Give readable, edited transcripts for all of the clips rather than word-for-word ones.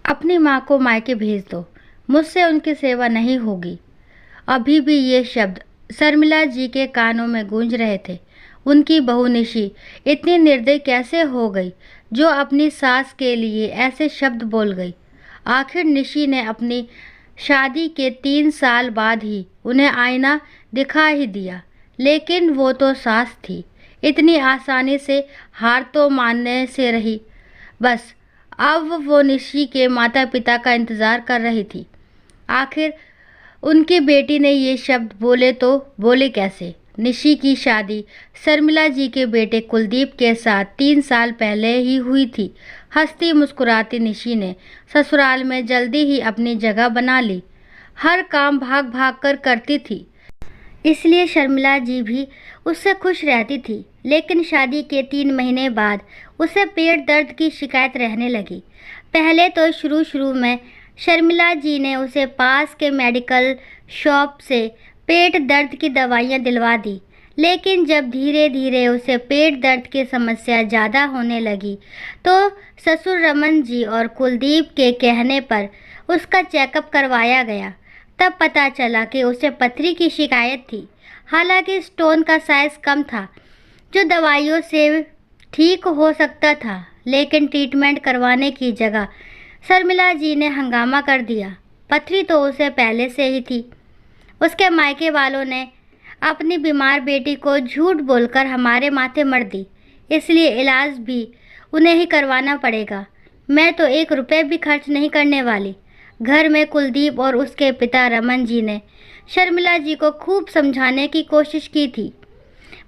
अपनी माँ को मायके भेज दो, मुझसे उनकी सेवा नहीं होगी। अभी भी ये शब्द शर्मिला जी के कानों में गूंज रहे थे। उनकी बहू निशी इतनी निर्दयी कैसे हो गई जो अपनी सास के लिए ऐसे शब्द बोल गई। आखिर निशी ने अपनी शादी के 3 साल बाद ही उन्हें आईना दिखा ही दिया, लेकिन वो तो सास थी, इतनी आसानी से हार तो मानने से रही। बस अब वो निशी के माता पिता का इंतज़ार कर रही थी। आखिर उनकी बेटी ने ये शब्द बोले तो बोले कैसे। निशी की शादी शर्मिला जी के बेटे कुलदीप के साथ 3 साल पहले ही हुई थी। हंसती मुस्कुराती निशी ने ससुराल में जल्दी ही अपनी जगह बना ली। हर काम भाग भाग कर करती थी, इसलिए शर्मिला जी भी उससे खुश रहती थी। लेकिन शादी के 3 महीने बाद उसे पेट दर्द की शिकायत रहने लगी। पहले तो शुरू में शर्मिला जी ने उसे पास के मेडिकल शॉप से पेट दर्द की दवाइयाँ दिलवा दी, लेकिन जब धीरे धीरे उसे पेट दर्द की समस्या ज़्यादा होने लगी तो ससुर रमन जी और कुलदीप के कहने पर उसका चेकअप करवाया गया। तब पता चला कि उसे पथरी की शिकायत थी। हालांकि स्टोन का साइज़ कम था जो दवाइयों से ठीक हो सकता था, लेकिन ट्रीटमेंट करवाने की जगह शर्मिला जी ने हंगामा कर दिया। पथरी तो उसे पहले से ही थी। उसके मायके वालों ने अपनी बीमार बेटी को झूठ बोलकर हमारे माथे मर दी, इसलिए इलाज भी उन्हें ही करवाना पड़ेगा। मैं तो 1 रुपये भी खर्च नहीं करने वाली। घर में कुलदीप और उसके पिता रमन जी ने शर्मिला जी को खूब समझाने की कोशिश की थी,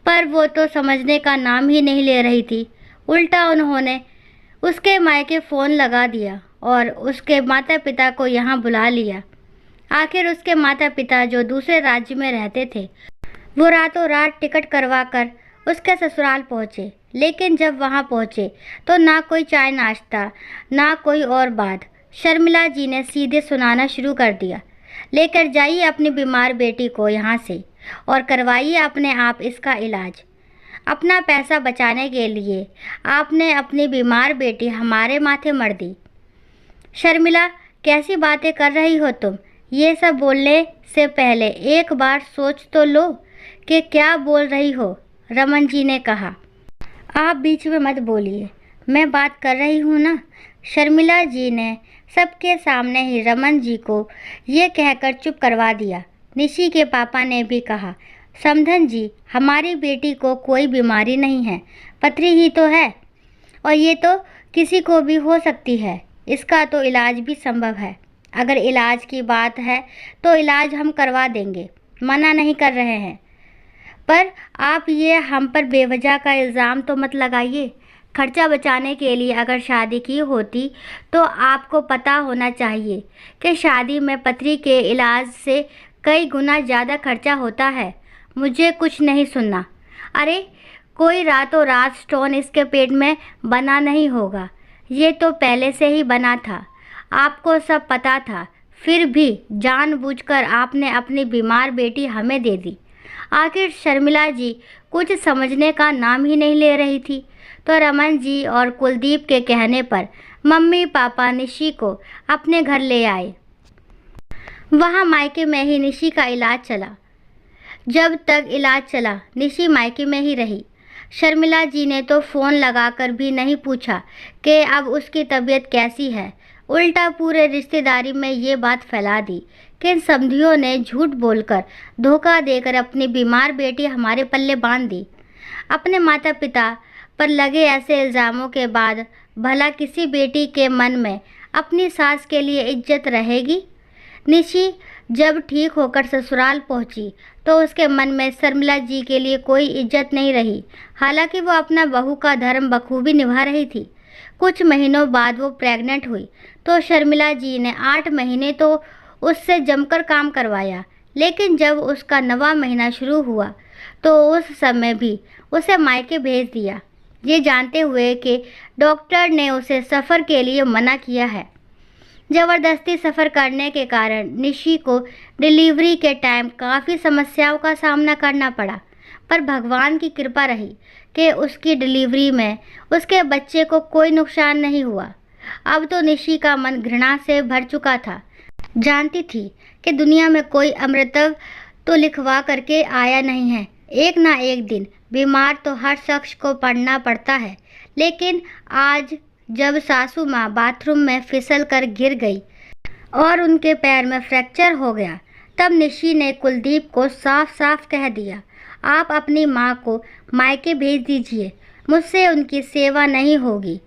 पर वो तो समझने का नाम ही नहीं ले रही थी। उल्टा उन्होंने उसके मायके फ़ोन लगा दिया और उसके माता पिता को यहाँ बुला लिया। आखिर उसके माता पिता जो दूसरे राज्य में रहते थे, वो रातों रात टिकट करवा कर उसके ससुराल पहुँचे। लेकिन जब वहाँ पहुँचे तो ना कोई चाय नाश्ता, ना कोई और बात। शर्मिला जी ने सीधे सुनाना शुरू कर दिया, लेकर जाइए अपनी बीमार बेटी को यहाँ से और करवाइए अपने आप इसका इलाज। अपना पैसा बचाने के लिए आपने अपनी बीमार बेटी हमारे माथे मर दी। शर्मिला, कैसी बातें कर रही हो तुम? ये सब बोलने से पहले एक बार सोच तो लो कि क्या बोल रही हो, रमन जी ने कहा। आप बीच में मत बोलिए, मैं बात कर रही हूँ ना। शर्मिला जी ने सबके सामने ही रमन जी को ये कहकर चुप करवा दिया। निशी के पापा ने भी कहा, समधन जी, हमारी बेटी को कोई बीमारी नहीं है, पथरी ही तो है, और ये तो किसी को भी हो सकती है। इसका तो इलाज भी संभव है। अगर इलाज की बात है तो इलाज हम करवा देंगे, मना नहीं कर रहे हैं, पर आप ये हम पर बेवजह का इल्ज़ाम तो मत लगाइए। खर्चा बचाने के लिए अगर शादी की होती तो आपको पता होना चाहिए कि शादी में पथरी के इलाज से कई गुना ज़्यादा खर्चा होता है। मुझे कुछ नहीं सुनना। अरे, कोई रातों रात स्टोन इसके पेट में बना नहीं होगा, ये तो पहले से ही बना था। आपको सब पता था, फिर भी जानबूझकर आपने अपनी बीमार बेटी हमें दे दी। आखिर शर्मिला जी कुछ समझने का नाम ही नहीं ले रही थी, तो रमन जी और कुलदीप के कहने पर मम्मी पापा निशी को अपने घर ले आए। वहाँ मायके में ही निशी का इलाज चला। जब तक इलाज चला निशी मायके में ही रही। शर्मिला जी ने तो फ़ोन लगाकर भी नहीं पूछा कि अब उसकी तबीयत कैसी है। उल्टा पूरे रिश्तेदारी में ये बात फैला दी कि इन समधियों ने झूठ बोलकर, धोखा देकर अपनी बीमार बेटी हमारे पल्ले बांध दी। अपने माता पिता पर लगे ऐसे इल्ज़ामों के बाद भला किसी बेटी के मन में अपनी सास के लिए इज्जत रहेगी? निशी जब ठीक होकर ससुराल पहुंची तो उसके मन में शर्मिला जी के लिए कोई इज्जत नहीं रही। हालांकि वो अपना बहू का धर्म बखूबी निभा रही थी। कुछ महीनों बाद वो प्रेग्नेंट हुई तो शर्मिला जी ने 8 महीने तो उससे जमकर काम करवाया, लेकिन जब उसका 9वां महीना शुरू हुआ तो उस समय भी उसे मायके भेज दिया, ये जानते हुए कि डॉक्टर ने उसे सफ़र के लिए मना किया है। ज़बरदस्ती सफ़र करने के कारण निशी को डिलीवरी के टाइम काफ़ी समस्याओं का सामना करना पड़ा, पर भगवान की कृपा रही कि उसकी डिलीवरी में उसके बच्चे को कोई नुकसान नहीं हुआ। अब तो निशी का मन घृणा से भर चुका था। जानती थी कि दुनिया में कोई अमृतत्व तो लिखवा करके आया नहीं है। एक ना एक दिन बीमार तो हर शख्स को पड़ना पड़ता है। लेकिन आज जब सासू माँ बाथरूम में फिसल कर गिर गई और उनके पैर में फ्रैक्चर हो गया, तब निशी ने कुलदीप को साफ साफ कह दिया, आप अपनी माँ को मायके भेज दीजिए, मुझसे उनकी सेवा नहीं होगी।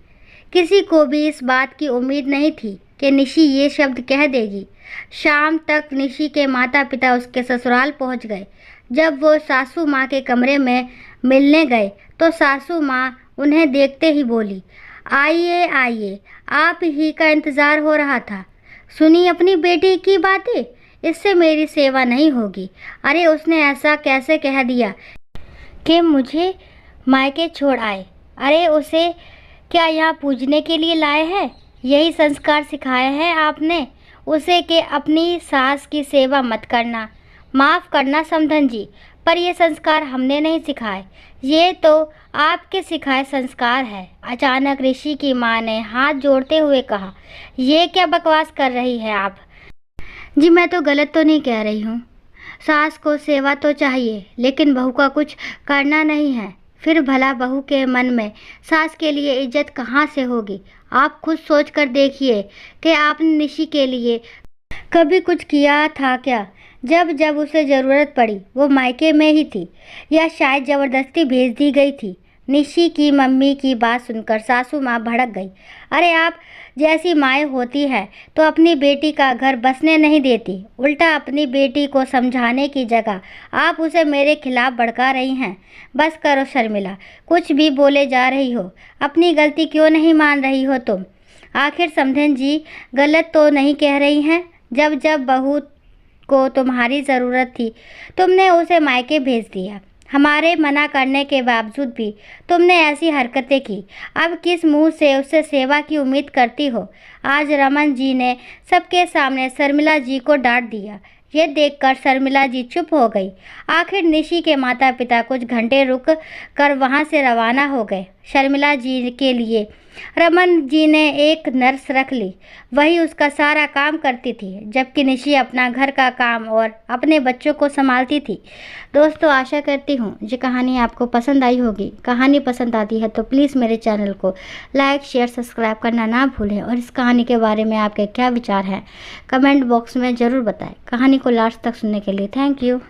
किसी को भी इस बात की उम्मीद नहीं थी कि निशी ये शब्द कह देगी। शाम तक निशी के माता पिता उसके ससुराल पहुंच गए। जब वो सासू माँ के कमरे में मिलने गए तो सासू माँ उन्हें देखते ही बोली, आइए आइए, आप ही का इंतज़ार हो रहा था। सुनी अपनी बेटी की बातें, इससे मेरी सेवा नहीं होगी। अरे उसने ऐसा कैसे कह दिया कि मुझे मायके छोड़ आए? अरे उसे क्या यहाँ पूजने के लिए लाए हैं? यही संस्कार सिखाए हैं आपने उसे कि अपनी सास की सेवा मत करना। माफ़ करना समधन जी, पर ये संस्कार हमने नहीं सिखाए, ये तो आपके सिखाए संस्कार है। अचानक ऋषि की माँ ने हाथ जोड़ते हुए कहा, ये क्या बकवास कर रही है आप? जी मैं तो गलत तो नहीं कह रही हूँ। सास को सेवा तो चाहिए, लेकिन बहू का कुछ करना नहीं है। फिर भला बहू के मन में सास के लिए इज्जत कहाँ से होगी? आप खुद सोच कर देखिए कि आपने निशी के लिए कभी कुछ किया था क्या? जब जब उसे ज़रूरत पड़ी वो मायके में ही थी, या शायद ज़बरदस्ती भेज दी गई थी। निशी की मम्मी की बात सुनकर सासू माँ भड़क गई। अरे आप जैसी माएँ होती है तो अपनी बेटी का घर बसने नहीं देती, उल्टा अपनी बेटी को समझाने की जगह आप उसे मेरे खिलाफ भड़का रही हैं। बस करो शर्मिला, कुछ भी बोले जा रही हो। अपनी गलती क्यों नहीं मान रही हो तुम? आखिर समधन जी गलत तो नहीं कह रही हैं। जब जब बहू को तुम्हारी ज़रूरत थी तुमने उसे मायके भेज दिया। हमारे मना करने के बावजूद भी तुमने ऐसी हरकतें की। अब किस मुंह से उससे सेवा की उम्मीद करती हो? आज रमन जी ने सबके सामने शर्मिला जी को डांट दिया। ये देखकर शर्मिला जी चुप हो गई। आखिर निशी के माता पिता कुछ घंटे रुक कर वहाँ से रवाना हो गए। शर्मिला जी के लिए रमन जी ने एक नर्स रख ली, वही उसका सारा काम करती थी, जबकि निशी अपना घर का काम और अपने बच्चों को संभालती थी। दोस्तों आशा करती हूँ ये कहानी आपको पसंद आई होगी। कहानी पसंद आती है तो प्लीज़ मेरे चैनल को लाइक शेयर सब्सक्राइब करना ना भूलें, और इस कहानी के बारे में आपके क्या विचार हैं कमेंट बॉक्स में ज़रूर बताएं। कहानी को लास्ट तक सुनने के लिए थैंक यू।